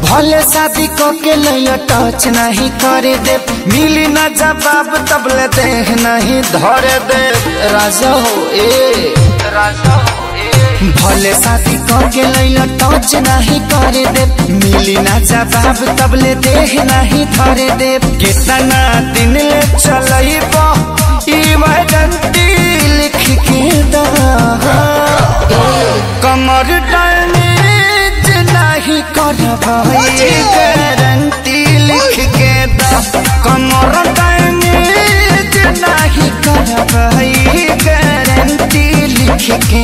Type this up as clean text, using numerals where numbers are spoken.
भले शादी को के लिए टच नहीं करे दे, मिली ना जवाब तबले देह नहीं धरे दे। राजा हो ए राजा हो ए, भले शादी को के लिए टच नहीं करे दे, मिली ना जवाब तबले देह नहीं धरे दे। कितना दिन ले चलइबो ई वारंटी लिख के दा, कमर डैमेज नहीं करब गारंटी लिख के दा, कमर डैमेज नहीं करब गारंटी लिख के